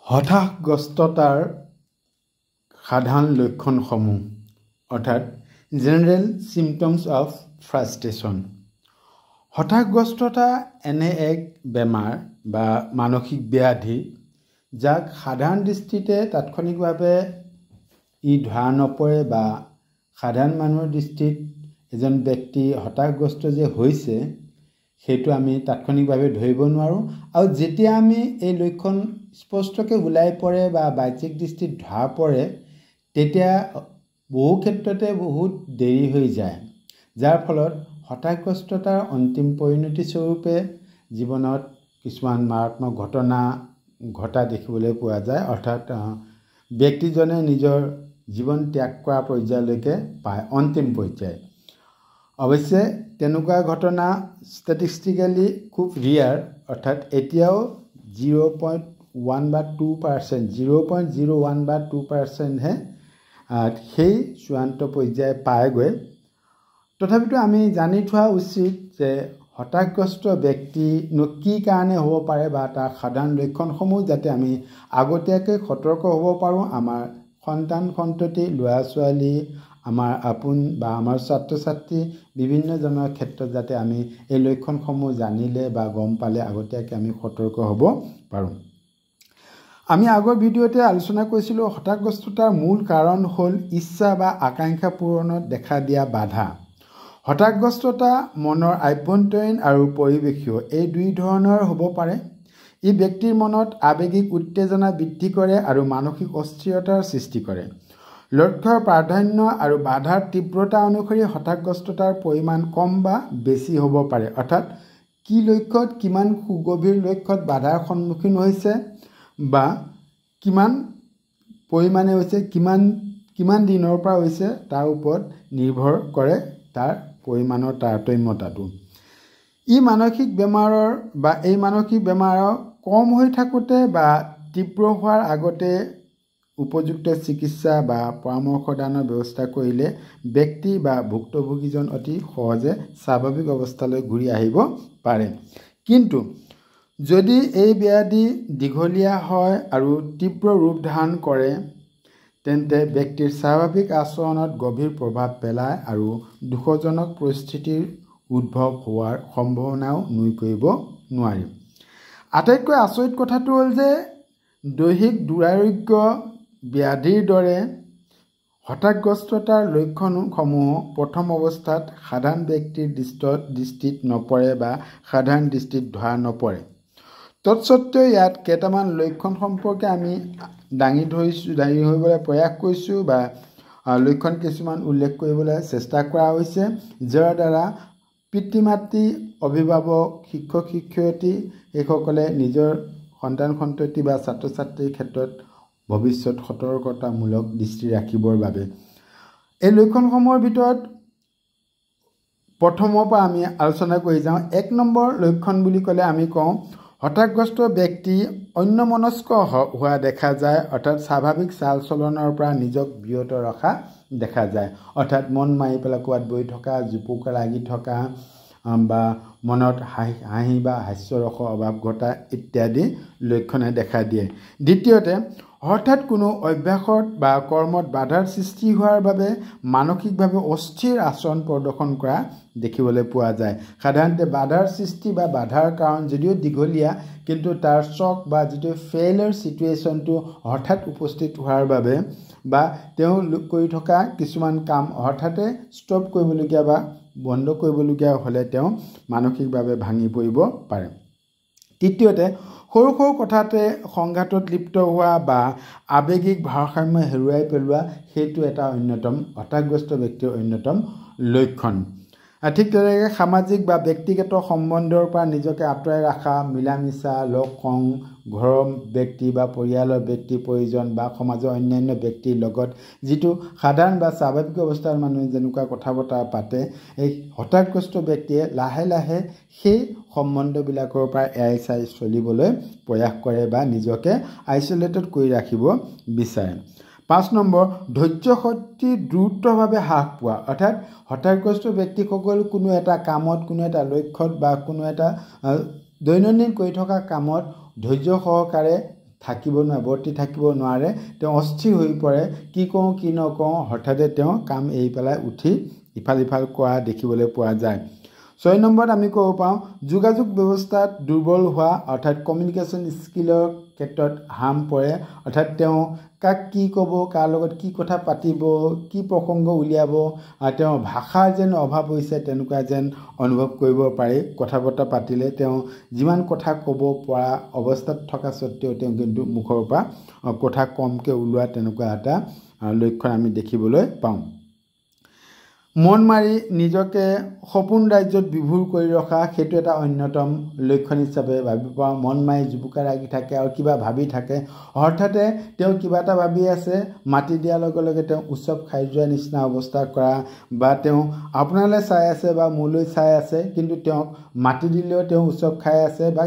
হতাশাগ্ৰস্ততাৰ সাধাৰণ লক্ষণসমূহ অৰ্থাৎ জেনাৰেল চিম্পটমছ অফ ফ্ৰাষ্ট্ৰেশ্যন। হতাশাগ্ৰস্ততা এনে এক বেমাৰ বা মানসিক ব্যাধি যাক সাধাৰণ দৃষ্টিতে তাৎক্ষণিকভাৱে ধৰা নপৰে বা সাধাৰণ মানুহৰ দৃষ্টিত এজন ব্যক্তি হতাশাগ্ৰস্ত যে হৈছে সেইটো আমি তাৎক্ষণিকভাৱে ধৰিব নোৱাৰোঁ আৰু যেতিয়া আমি এই লক্ষণ স্পষ্টকৈ ওলাই পৰে বা বাহ্যিক দৃষ্টিত ধৰা পৰে তেতিয়া বহু ক্ষেত্ৰতে বহুত দেৰি হৈ যায়, যাৰ ফলত হতাশাগ্ৰস্ততাৰ অন্তিম পৰিণতি স্বৰূপে জীৱনত কিছুমান মাৰাত্মক ঘটনা ঘটা দেখিবলৈ পোৱা যায়, অৰ্থাৎ ব্যক্তিজনে নিজৰ জীৱন ত্যাগ কৰা পৰ্যায়লৈকে পায়, অন্তিম পৰ্যায়। অৱশ্যে তেনেকুৱা ঘটনা ষ্টেটিষ্টিকেলি খুব ৰিয়াৰ, অৰ্থাৎ এতিয়াও 0.1 বা 2%, 0.01 বা 2%হে সেই চূড়ান্ত পৰ্যায় পায়গৈ। তথাপিতো আমি জানি থোৱা উচিত যে হতাশাগ্ৰস্ত ব্যক্তিনো কি কাৰণে হ'ব পাৰে বা তাৰ সাধাৰণ লক্ষণসমূহ যাতে আমি আগতীয়াকৈ সতৰ্ক হ'ব পাৰোঁ, আমাৰ সন্তান সন্ততি ল'ৰা ছোৱালী আমাৰ আপোন বা আমাৰ ছাত্ৰ ছাত্ৰী বিভিন্নজনৰ ক্ষেত্ৰত যাতে আমি এই লক্ষণসমূহ জানিলে বা গম পালে আগতীয়াকৈ আমি সতৰ্ক হ'ব পাৰোঁ। আমি আগৰ ভিডিঅ'তে আলোচনা কৰিছিলোঁ হতাশাগ্ৰস্ততাৰ মূল কাৰণ হ'ল ইচ্ছা বা আকাংক্ষা পূৰণত দেখা দিয়া বাধা। হতাশাগ্ৰস্ততা মনৰ আভ্যন্তৰীণ আৰু পৰিৱেশীয় এই দুই ধৰণৰ হ'ব পাৰে। ই ব্যক্তিৰ মনত আৱেগিক উত্তেজনা বৃদ্ধি কৰে আৰু মানসিক অস্থিৰতাৰ সৃষ্টি কৰে। লক্ষ্যৰ প্ৰাধান্য আৰু বাধাৰ তীব্ৰতা অনুসৰি হতাশাগ্ৰস্ততাৰ পৰিমাণ কম বা বেছি হ'ব পাৰে, অৰ্থাৎ কি লক্ষ্যত কিমান সুগভীৰ লক্ষ্যত বাধাৰ সন্মুখীন হৈছে বা কিমান পৰিমাণে হৈছে, কিমান দিনৰ পৰা হৈছে তাৰ ওপৰত নিৰ্ভৰ কৰে তাৰ পৰিমাণৰ তাৰতম্যতাটো। এই মানসিক বেমাৰৰ কম হৈ থাকোঁতে বা তীব্ৰ হোৱাৰ আগতে উপযুক্ত চিকিৎসা বা পৰামৰ্শদানৰ ব্যৱস্থা কৰিলে ব্যক্তি বা ভুক্তভোগীজন অতি সহজে স্বাভাৱিক অৱস্থালৈ ঘূৰি আহিব পাৰে। কিন্তু যদি এই ব্যাধি দীঘলীয়া হয় আৰু তীব্ৰ ৰূপ ধাৰণ কৰে তেন্তে ব্যক্তিৰ স্বাভাৱিক আচৰণত গভীৰ প্ৰভাৱ পেলায় আৰু দুখজনক পৰিস্থিতিৰ উদ্ভৱ হোৱাৰ সম্ভাৱনাও নুই কৰিব নোৱাৰি। আটাইতকৈ আচৰিত কথাটো হ'ল যে দৈহিক দুৰাৰোগ্য ব্যাধিৰ দৰে হতাশাগ্ৰস্ততাৰ লক্ষণসমূহ প্ৰথম অৱস্থাত সাধাৰণ ব্যক্তিৰ দৃষ্টিত নপৰে বা সাধাৰণ দৃষ্টিত ধৰা নপৰে। তৎসত্ত্বেও ইয়াত কেইটামান লক্ষণ সম্পৰ্কে আমি দাঙি ধৰিবলৈ প্ৰয়াস কৰিছোঁ বা লক্ষণ কিছুমান উল্লেখ কৰিবলৈ চেষ্টা কৰা হৈছে, যাৰ দ্বাৰা পিতৃ মাতৃ অভিভাৱক শিক্ষক শিক্ষয়িত্ৰী এইসকলে নিজৰ সন্তান সন্ততি বা ছাত্ৰ ছাত্ৰীৰ ক্ষেত্ৰত ভৱিষ্যত সতৰ্কতামূলক দৃষ্টি ৰাখিবৰ বাবে। এই লক্ষণসমূহৰ ভিতৰত প্ৰথমৰ পৰা আমি আলোচনা কৰি যাওঁ। 1 নম্বৰ লক্ষণ বুলি ক'লে আমি কওঁ হতাশাগ্ৰস্ত ব্যক্তি অন্যমনস্ক হোৱা দেখা যায়, অৰ্থাৎ স্বাভাৱিক চাল চলনৰ পৰা নিজক বিৰত ৰখা দেখা যায়, অৰ্থাৎ মন মাৰি পেলাই ক'ৰবাত বহি থকা, জোপোক লাগি থকা বা মনত হাঁহি বা হাস্যৰসৰ অভাৱ ঘটা ইত্যাদি লক্ষণে দেখা দিয়ে। দ্বিতীয়তে হঠাৎ কোনো অভ্যাসত বা কৰ্মত বাধাৰ সৃষ্টি হোৱাৰ বাবে মানসিকভাৱে অস্থিৰ আচৰণ প্ৰদৰ্শন কৰা দেখিবলৈ পোৱা যায়। সাধাৰণতে বাধাৰ সৃষ্টি বা বাধাৰ কাৰণ যদিও দীঘলীয়া, কিন্তু তাৰ চক বা যিটো ফেইলিয়ৰ চিটুৱেশ্যনটো হঠাৎ উপস্থিত হোৱাৰ বাবে বা তেওঁ কৰি থকা কিছুমান কাম হঠাতে ষ্টপ কৰিবলগীয়া বা বন্ধ কৰিবলগীয়া হ'লে তেওঁ মানসিকভাৱে ভাঙি পৰিব পাৰে। তৃতীয়তে সৰু সৰু কথাতে সংঘাতত লিপ্ত হোৱা বা আৱেগিক ভাৰসাম্য হেৰুৱাই পেলোৱা, সেইটো এটা অন্যতম হতাশাগ্ৰস্ত ব্যক্তিৰ অন্যতম লক্ষণ। ঠিক তেনেকৈ সামাজিক বা ব্যক্তিগত সম্বন্ধৰ পৰা নিজকে আঁতৰাই ৰখা, মিলা মিছা লগ সংগ, ঘৰৰ ব্যক্তি বা পৰিয়ালৰ ব্যক্তি পৰিজন বা সমাজৰ অন্যান্য ব্যক্তিৰ লগত যিটো সাধাৰণ বা স্বাভাৱিক অৱস্থাৰ মানুহে যেনেকুৱা কথা বতৰা পাতে, এই হতাশাগ্ৰস্ত ব্যক্তিয়ে লাহে লাহে সেই সম্বন্ধবিলাকৰ পৰা এৰাই চাই চলিবলৈ প্ৰয়াস কৰে বা নিজকে আইচলেটেড কৰি ৰাখিব বিচাৰে। 5 নম্বৰ ধৈৰ্য শক্তি দ্ৰুতভাৱে হ্ৰাস পোৱা, অৰ্থাৎ হতাশাগ্ৰস্ত ব্যক্তিসকল কোনো এটা কামত, কোনো এটা লক্ষ্যত বা কোনো এটা দৈনন্দিন কৰি থকা কামত ধৈৰ্য সহকাৰে থাকিব নোৱাৰে, বৰ্তি থাকিব নোৱাৰে, তেওঁ অস্থিৰ হৈ পৰে, কি কৰোঁ কি নকৰোঁ, হঠাতে তেওঁ কাম এৰি পেলাই উঠি ইফাল সিফাল কৰা দেখিবলৈ পোৱা যায়। 6 নম্বৰত আমি ক'ব পাৰোঁ যোগাযোগ ব্যৱস্থাত দুৰ্বল হোৱা, অৰ্থাৎ কমিউনিকেশ্যন স্কিলৰ ক্ষেত্ৰত হাৰ্ম পৰে, অৰ্থাৎ তেওঁ কাক কি ক'ব, কাৰ লগত কি কথা পাতিব, কি প্ৰসংগ উলিয়াব, তেওঁ ভাষাৰ যেন অভাৱ হৈছে তেনেকুৱা যেন অনুভৱ কৰিব পাৰি। কথা বতৰা পাতিলে তেওঁ যিমান কথা ক'ব পৰা অৱস্থাত থকা স্বত্বেও তেওঁ কিন্তু মুখৰ পৰা কথা কমকৈ ওলোৱা তেনেকুৱা এটা লক্ষণ আমি দেখিবলৈ পাওঁ। মন মাৰি নিজকে সপোন ৰাজ্যত বিভোৰ কৰি ৰখা, সেইটো এটা অন্যতম লক্ষণ হিচাপে ভাবিব পাৰোঁ। মন মাৰি জুপুকা লাগি থাকে আৰু কিবা ভাবি থাকে, হঠাতে তেওঁ কিবা এটা ভাবি আছে, মাতি দিয়াৰ লগে লগে তেওঁ উৎসৱ খাই যোৱা নিচিনা অৱস্থা কৰা, বা তেওঁ আপোনালৈ চাই আছে বা মোলৈ চাই আছে, কিন্তু তেওঁক মাতি দিলেও তেওঁ উৎসৱ খাই আছে বা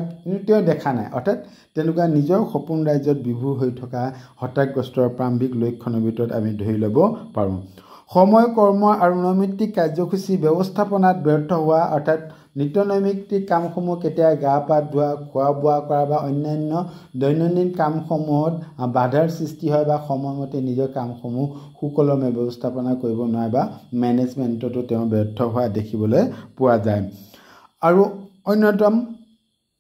তেওঁ দেখা নাই, অৰ্থাৎ তেনেকুৱা নিজৰ সপোন ৰাজ্যত বিভোৰ হৈ থকা হতাশাগ্ৰস্তৰ প্ৰাৰম্ভিক লক্ষণৰ ভিতৰত আমি ধৰি ল'ব পাৰোঁ। সময় কৰ্ম আৰু নৈমিত্তিক কাৰ্যসূচী ব্যৱস্থাপনাত ব্যৰ্থ হোৱা, অৰ্থাৎ নিত্য নৈমিত্তিক কামসমূহ কেতিয়া গা পা ধোৱা, খোৱা বোৱা কৰা বা অন্যান্য দৈনন্দিন কামসমূহত বাধাৰ সৃষ্টি হয় বা সময়মতে নিজৰ কামসমূহ সুকলমে ব্যৱস্থাপনা কৰিব নোৱাৰে বা মেনেজমেণ্টতো তেওঁ ব্যৰ্থ হোৱা দেখিবলৈ পোৱা যায়। আৰু অন্যতম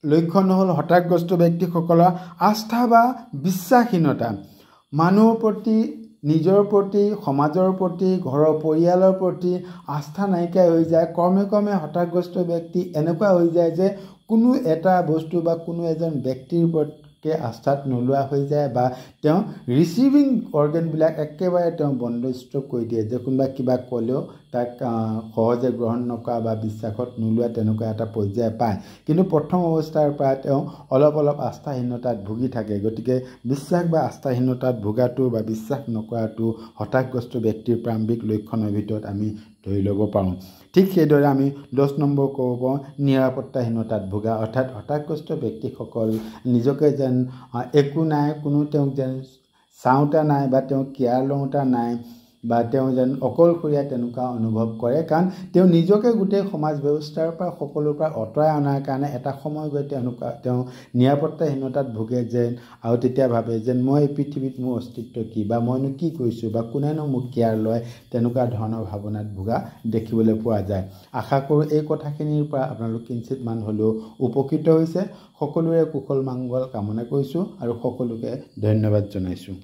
লক্ষণ হ'ল হতাশাগ্ৰস্ত ব্যক্তিসকলৰ আস্থা বা বিশ্বাসহীনতা, মানুহৰ প্ৰতি, নিজৰ প্ৰতি, সমাজৰ প্ৰতি, ঘৰৰ পৰিয়ালৰ প্ৰতি আস্থা নাইকিয়া হৈ যায়। ক্ৰমে ক্ৰমে হতাশাগ্ৰস্ত ব্যক্তি এনেকুৱা হৈ যায় যে কোনো এটা বস্তু বা কোনো এজন ব্যক্তিৰ ওপৰতকৈ আস্থাত নোলোৱা হৈ যায়, বা তেওঁ ৰিচিভিং অৰ্গেনবিলাক একেবাৰে তেওঁ বন্দোবস্ত কৰি দিয়ে, যে কোনোবা কিবা ক'লেও তাক সহজে গ্ৰহণ নকৰা বা বিশ্বাসত নোলোৱা তেনেকুৱা এটা পৰ্যায় পায়। কিন্তু প্ৰথম অৱস্থাৰ পৰা তেওঁ অলপ অলপ আস্থাহীনতাত ভুগি থাকে। গতিকে বিশ্বাস বা আস্থাহীনতাত ভোগাটো বা বিশ্বাস নকৰাটো হতাশাগ্ৰস্ত ব্যক্তিৰ প্ৰাৰম্ভিক লক্ষণৰ ভিতৰত আমি ধৰি ল'ব পাৰোঁ। ঠিক সেইদৰে আমি 10 নম্বৰ ক'ব পাৰোঁ নিৰাপত্তাহীনতাত ভোগা, অৰ্থাৎ হতাশাগ্ৰস্ত ব্যক্তিসকল নিজকে যেন একো নাই, কোনো তেওঁক যেন চাওঁতা নাই বা তেওঁ কেয়াৰ লওঁতা নাই, বা তেওঁ যেন অকলশৰীয়া তেনেকুৱা অনুভৱ কৰে, কাৰণ তেওঁ নিজকে গোটেই সমাজ ব্যৱস্থাৰ পৰা সকলোৰ পৰা আঁতৰাই অনাৰ কাৰণে এটা সময় গৈ তেওঁ নিৰাপত্তাহীনতাত ভোগে যেন, আৰু তেতিয়া ভাবে যেন মই এই পৃথিৱীত মোৰ অস্তিত্ব কি, বা মইনো কি কৰিছোঁ, বা কোনেনো মোক কেয়াৰ লয়, তেনেকুৱা ধৰণৰ ভাৱনাত ভোগা দেখিবলৈ পোৱা যায়। আশা কৰোঁ এই কথাখিনিৰ পৰা আপোনালোক কিঞ্চিতমান হ'লেও উপকৃত হৈছে। সকলোৰে কুশল মংগল কামনা কৰিছোঁ আৰু সকলোকে ধন্যবাদ জনাইছোঁ।